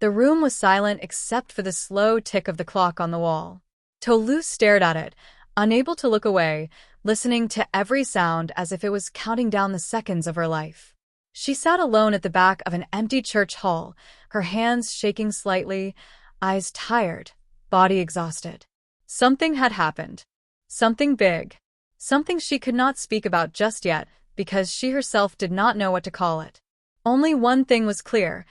The room was silent except for the slow tick of the clock on the wall. Tolu stared at it, unable to look away, listening to every sound as if it was counting down the seconds of her life. She sat alone at the back of an empty church hall, her hands shaking slightly, eyes tired, body exhausted. Something had happened. Something big. Something she could not speak about just yet because she herself did not know what to call it. Only one thing was clear.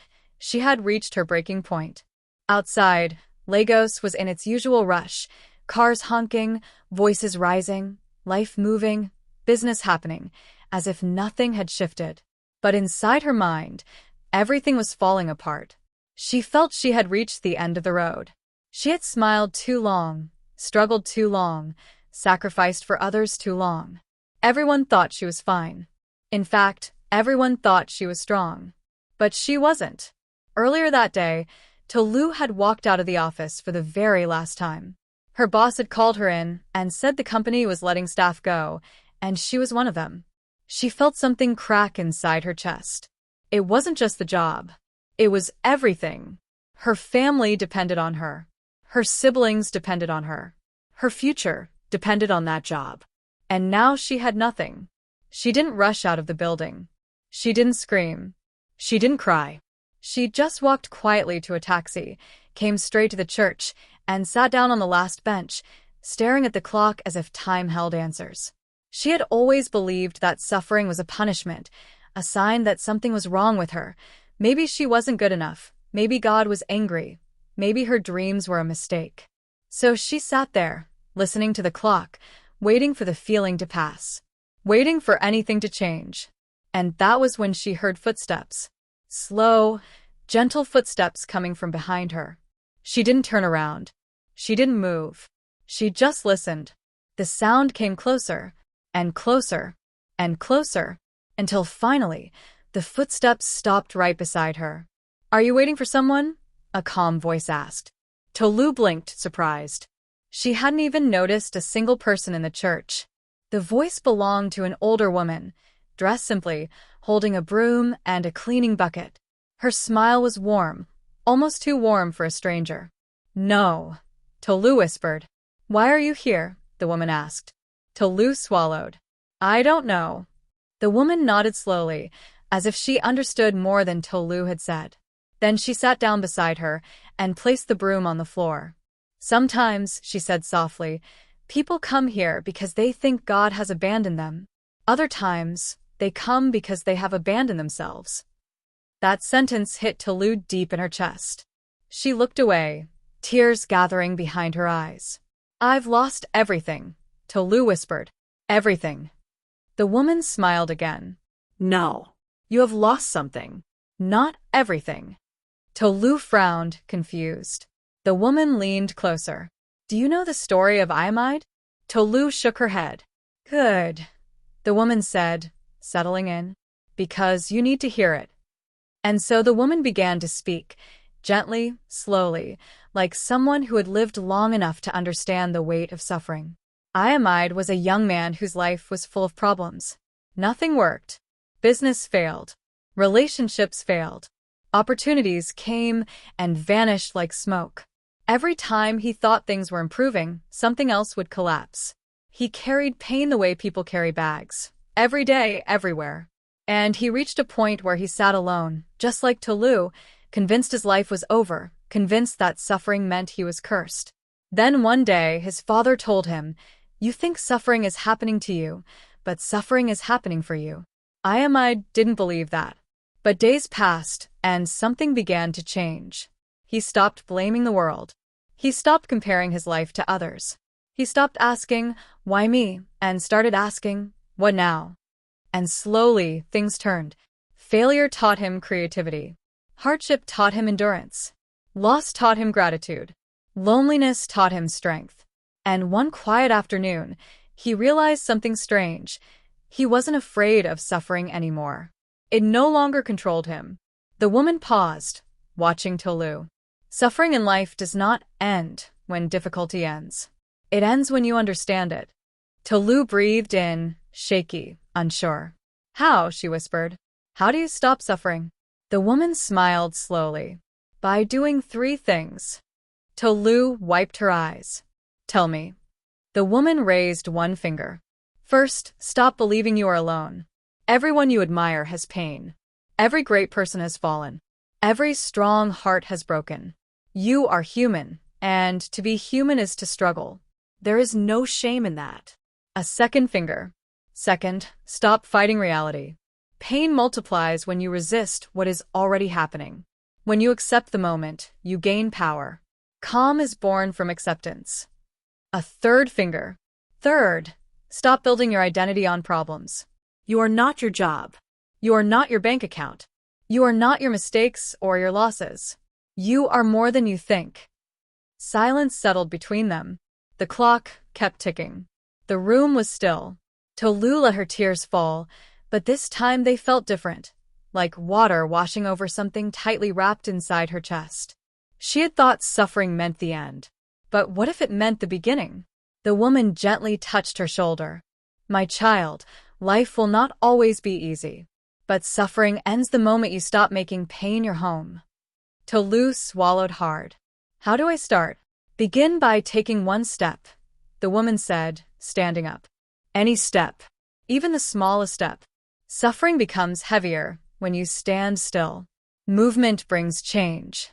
She had reached her breaking point. Outside, Lagos was in its usual rush, cars honking, voices rising, life moving, business happening, as if nothing had shifted. But inside her mind, everything was falling apart. She felt she had reached the end of the road. She had smiled too long, struggled too long, sacrificed for others too long. Everyone thought she was fine. In fact, everyone thought she was strong. But she wasn't. Earlier that day, Tolu had walked out of the office for the very last time. Her boss had called her in and said the company was letting staff go, and she was one of them. She felt something crack inside her chest. It wasn't just the job. It was everything. Her family depended on her. Her siblings depended on her. Her future depended on that job. And now she had nothing. She didn't rush out of the building. She didn't scream. She didn't cry. She just walked quietly to a taxi, came straight to the church, and sat down on the last bench, staring at the clock as if time held answers. She had always believed that suffering was a punishment, a sign that something was wrong with her. Maybe she wasn't good enough. Maybe God was angry. Maybe her dreams were a mistake. So she sat there, listening to the clock, waiting for the feeling to pass, waiting for anything to change. And that was when she heard footsteps. Slow, gentle footsteps coming from behind her. She didn't turn around. She didn't move. She just listened. The sound came closer, and closer, and closer, until finally, the footsteps stopped right beside her. "Are you waiting for someone?" a calm voice asked. Tolu blinked, surprised. She hadn't even noticed a single person in the church. The voice belonged to an older woman, dressed simply, holding a broom and a cleaning bucket. Her smile was warm, almost too warm for a stranger. "No," Tolu whispered. "Why are you here?" the woman asked. Tolu swallowed. "I don't know." The woman nodded slowly, as if she understood more than Tolu had said. Then she sat down beside her and placed the broom on the floor. "Sometimes," she said softly, "people come here because they think God has abandoned them. Other times, they come because they have abandoned themselves." That sentence hit Tolu deep in her chest. She looked away, tears gathering behind her eyes. "I've lost everything," Tolu whispered. "Everything." The woman smiled again. "No, you have lost something. Not everything." Tolu frowned, confused. The woman leaned closer. "Do you know the story of Iamide?" Tolu shook her head. "Good," the woman said, settling in. "Because you need to hear it." And so the woman began to speak, gently, slowly, like someone who had lived long enough to understand the weight of suffering. Iamide was a young man whose life was full of problems. Nothing worked. Business failed. Relationships failed. Opportunities came and vanished like smoke. Every time he thought things were improving, something else would collapse. He carried pain the way people carry bags. Every day, everywhere. And he reached a point where he sat alone, just like Tolu, convinced his life was over, convinced that suffering meant he was cursed. Then one day, his father told him, "You think suffering is happening to you, but suffering is happening for you." Iamide didn't believe that. But days passed, and something began to change. He stopped blaming the world. He stopped comparing his life to others. He stopped asking, "Why me?" and started asking, "What now?" And slowly, things turned. Failure taught him creativity. Hardship taught him endurance. Loss taught him gratitude. Loneliness taught him strength. And one quiet afternoon, he realized something strange. He wasn't afraid of suffering anymore. It no longer controlled him. The woman paused, watching Tolu. Suffering in life does not end when difficulty ends. It ends when you understand it. Tolu breathed in, shaky, unsure. "How?" she whispered. "How do you stop suffering?" The woman smiled slowly. By doing 3 things. Tolu wiped her eyes. Tell me. The woman raised one finger. First, stop believing you are alone. Everyone you admire has pain. Every great person has fallen. Every strong heart has broken. You are human, and to be human is to struggle. There is no shame in that. A second finger. Second, stop fighting reality. Pain multiplies when you resist what is already happening. When you accept the moment, you gain power. Calm is born from acceptance. A third finger. Third, stop building your identity on problems. You are not your job. You are not your bank account. You are not your mistakes or your losses. You are more than you think. Silence settled between them. The clock kept ticking. The room was still. Tolu let her tears fall, but this time they felt different, like water washing over something tightly wrapped inside her chest. She had thought suffering meant the end. But what if it meant the beginning? The woman gently touched her shoulder. My child, life will not always be easy. But suffering ends the moment you stop making pain your home. Tolu swallowed hard. How do I start? Begin by taking one step, the woman said, standing up. Any step, even the smallest step. Suffering becomes heavier when you stand still. Movement brings change.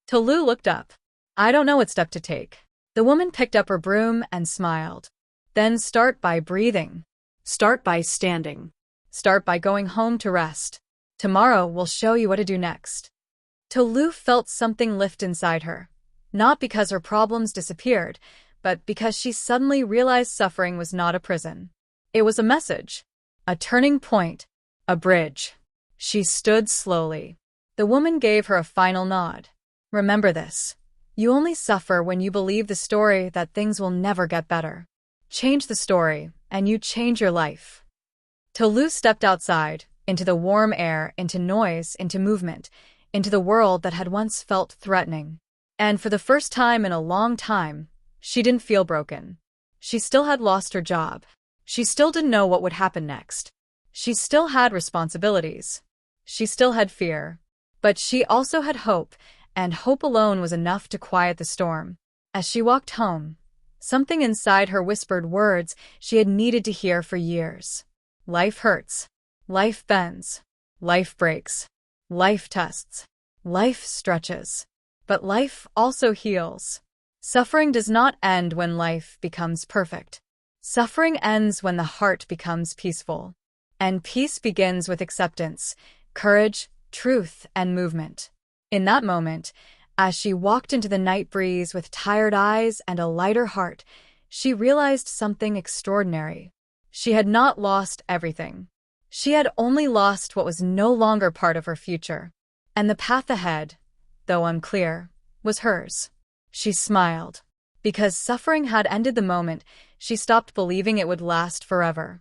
Tolu looked up. I don't know what step to take. The woman picked up her broom and smiled. Then start by breathing. Start by standing. Start by going home to rest. Tomorrow will show you what to do next. Tolu felt something lift inside her. Not because her problems disappeared, but because she suddenly realized suffering was not a prison. It was a message. A turning point. A bridge. She stood slowly. The woman gave her a final nod. Remember this. You only suffer when you believe the story that things will never get better. Change the story, and you change your life. Tolu stepped outside, into the warm air, into noise, into movement, into the world that had once felt threatening. And for the first time in a long time, she didn't feel broken. She still had lost her job. She still didn't know what would happen next. She still had responsibilities. She still had fear. But she also had hope, and hope alone was enough to quiet the storm. As she walked home, something inside her whispered words she had needed to hear for years. Life hurts. Life bends. Life breaks. Life tests. Life stretches. But life also heals. Suffering does not end when life becomes perfect. Suffering ends when the heart becomes peaceful. And peace begins with acceptance, courage, truth, and movement. In that moment, as she walked into the night breeze with tired eyes and a lighter heart, she realized something extraordinary. She had not lost everything. She had only lost what was no longer part of her future. And the path ahead, though unclear, was hers. She smiled. Because suffering had ended the moment she stopped believing it would last forever.